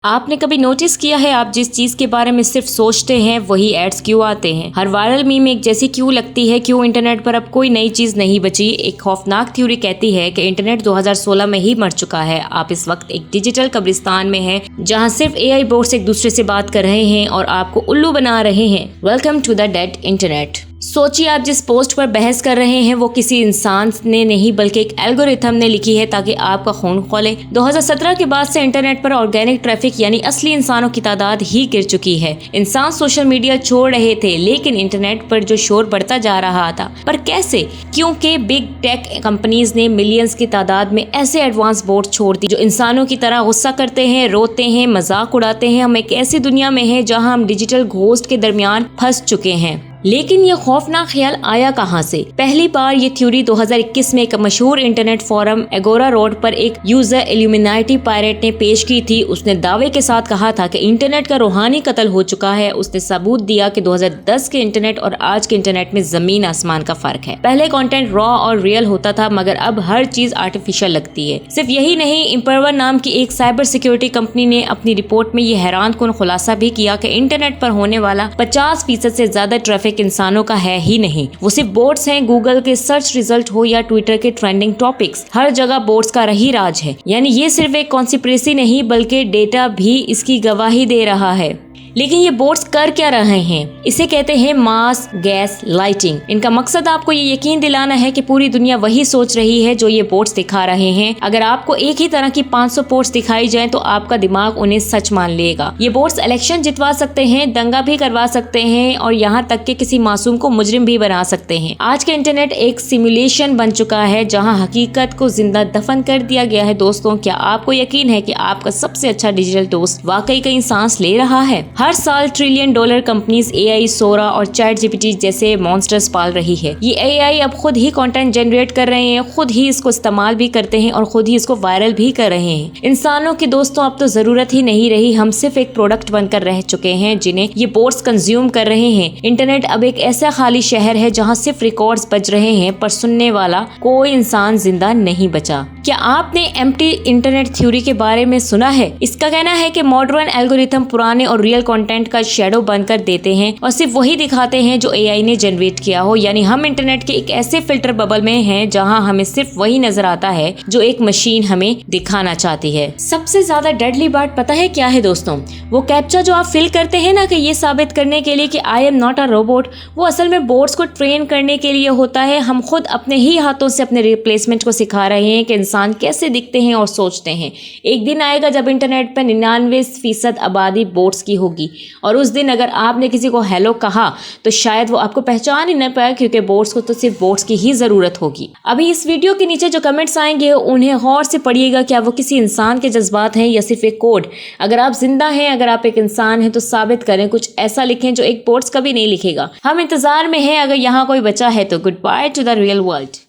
آپ نے کبھی نوٹس کیا ہے آپ جس چیز کے بارے میں صرف سوچتے ہیں وہی ایڈز کیوں آتے ہیں؟ ہر وائرل میم ایک جیسی کیوں لگتی ہے؟ کیوں انٹرنیٹ پر اب کوئی نئی چیز نہیں بچی؟ ایک خوفناک تھیوری کہتی ہے کہ انٹرنیٹ 2016 میں ہی مر چکا ہے۔ آپ اس وقت ایک ڈیجیٹل قبرستان میں ہیں جہاں صرف AI بوٹس ایک دوسرے سے بات کر رہے ہیں اور آپ کو الو بنا رہے ہیں۔ Welcome to the dead internet. سوچیے آپ جس پوسٹ پر بحث کر رہے ہیں وہ کسی انسان نے نہیں بلکہ ایک الگورتھم نے لکھی ہے تاکہ آپ کا خون کھولے۔ 2017 کے بعد سے انٹرنیٹ پر آرگینک ٹریفک یعنی اصلی انسانوں کی تعداد ہی گر چکی ہے۔ انسان سوشل میڈیا چھوڑ رہے تھے لیکن انٹرنیٹ پر جو شور بڑھتا جا رہا تھا۔ پر کیسے؟ کیونکہ بگ ٹیک کمپنیز نے ملینز کی تعداد میں ایسے ایڈوانس بوٹ چھوڑ دی جو انسانوں کی طرح غصہ کرتے ہیں، روتے ہیں، مذاق اڑاتے ہیں۔ ہم ایک ایسی دنیا میں ہیں جہاں ہم ڈیجیٹل گھوسٹ کے درمیان پھنس چکے ہیں۔ لیکن یہ خوفناک خیال آیا کہاں سے؟ پہلی بار یہ تھیوری 2021 میں ایک مشہور انٹرنیٹ فورم ایگورا روڈ پر ایک یوزر ایلومیناٹی پائریٹ نے پیش کی تھی۔ اس نے دعوے کے ساتھ کہا تھا کہ انٹرنیٹ کا روحانی قتل ہو چکا ہے۔ اس نے ثبوت دیا کہ 2010 کے انٹرنیٹ اور آج کے انٹرنیٹ میں زمین آسمان کا فرق ہے۔ پہلے کنٹینٹ را اور ریئل ہوتا تھا مگر اب ہر چیز آرٹیفیشل لگتی ہے۔ صرف یہی نہیں، امپرور نام کی ایک سائبر سیکیورٹی کمپنی نے اپنی رپورٹ میں یہ حیران کن خلاصہ بھی کیا کہ انٹرنیٹ پر ہونے والا 50% سے زیادہ ٹریفک انسانوں کا ہے ہی نہیں، وہ صرف بوٹس ہیں۔ گوگل کے سرچ ریزلٹ ہو یا ٹویٹر کے ٹرینڈنگ ٹاپکس، ہر جگہ بوٹس کا رہی راج ہے۔ یعنی یہ صرف ایک کانسپریسی نہیں بلکہ ڈیٹا بھی اس کی گواہی دے رہا ہے۔ لیکن یہ بوٹس کر کیا رہے ہیں؟ اسے کہتے ہیں ماس گیس لائٹنگ۔ ان کا مقصد آپ کو یہ یقین دلانا ہے کہ پوری دنیا وہی سوچ رہی ہے جو یہ بوٹس دکھا رہے ہیں۔ اگر آپ کو ایک ہی طرح کی 500 بوٹس دکھائی جائیں تو آپ کا دماغ انہیں سچ مان لے گا۔ یہ بوٹس الیکشن جتوا سکتے ہیں، دنگا بھی کروا سکتے ہیں اور یہاں تک کہ کسی معصوم کو مجرم بھی بنا سکتے ہیں۔ آج کا انٹرنیٹ ایک سیمولیشن بن چکا ہے جہاں حقیقت کو زندہ دفن کر دیا گیا ہے۔ دوستوں، کیا آپ کو یقین ہے کہ آپ کا سب سے اچھا ڈیجیٹل دوست واقعی کئی سانس لے رہا ہے؟ ہر سال $1 ٹریلین کمپنیز AI، سورا اور چیٹ GPT جیسے مانسٹرز پال رہی ہے۔ یہ AI اب خود ہی کنٹینٹ جنریٹ کر رہے ہیں، خود ہی اس کو استعمال بھی کرتے ہیں اور خود ہی اس کو وائرل بھی کر رہے ہیں۔ انسانوں کے دوستوں اب تو ضرورت ہی نہیں رہی، ہم صرف ایک پروڈکٹ بن کر رہ چکے ہیں جنہیں یہ بوٹس کنزیوم کر رہے ہیں۔ انٹرنیٹ اب ایک ایسا خالی شہر ہے جہاں صرف ریکارڈز بج رہے ہیں پر سننے والا کوئی انسان زندہ نہیں بچا۔ کیا آپ نے ایمٹی انٹرنیٹ تھیوری کے بارے میں سنا ہے؟ اس کا کہنا ہے کہ ماڈرن الگورتھم پرانے اور ریئل کنٹینٹ کا شیڈو بن کر دیتے ہیں اور صرف وہی دکھاتے ہیں جو AI نے جنریٹ کیا ہو۔ یعنی ہم انٹرنیٹ کے ایک ایسے فلٹر ببل میں ہیں جہاں ہمیں صرف وہی نظر آتا ہے جو ایک مشین ہمیں دکھانا چاہتی ہے۔ سب سے زیادہ ڈیڈلی بات پتہ ہے کیا ہے دوستوں؟ وہ کیپچا جو آپ فل کرتے ہیں نا کہ یہ ثابت کرنے کے لیے کہ I am not a robot، وہ اصل میں بوٹس کو ٹرین کرنے کے لیے ہوتا ہے۔ ہم خود اپنے ہی ہاتھوں سے اپنے ریپلیسمنٹ کو سکھا رہے ہیں کہ انسان کیسے دکھتے ہیں اور سوچتے ہیں۔ ایک دن آئے گا جب انٹرنیٹ پر 99% آبادی بوٹس کی ہوگی اور اس دن اگر آپ نے کسی کو ہیلو کہا تو شاید وہ آپ کو پہچان ہی نہ پائے کیونکہ بوٹس کو تو صرف بوٹس کی ہی ضرورت ہوگی۔ ابھی اس ویڈیو کے نیچے جو کمنٹس آئیں گے انہیں غور سے پڑھیے گا، کیا وہ کسی انسان کے جذبات ہیں یا صرف ایک کوڈ؟ اگر آپ زندہ ہیں، اگر آپ ایک انسان ہیں تو ثابت کریں، کچھ ایسا لکھیں جو ایک بوٹس کبھی نہیں لکھے گا۔ ہم انتظار میں ہیں، اگر یہاں کوئی بچا ہے تو goodbye to the real world.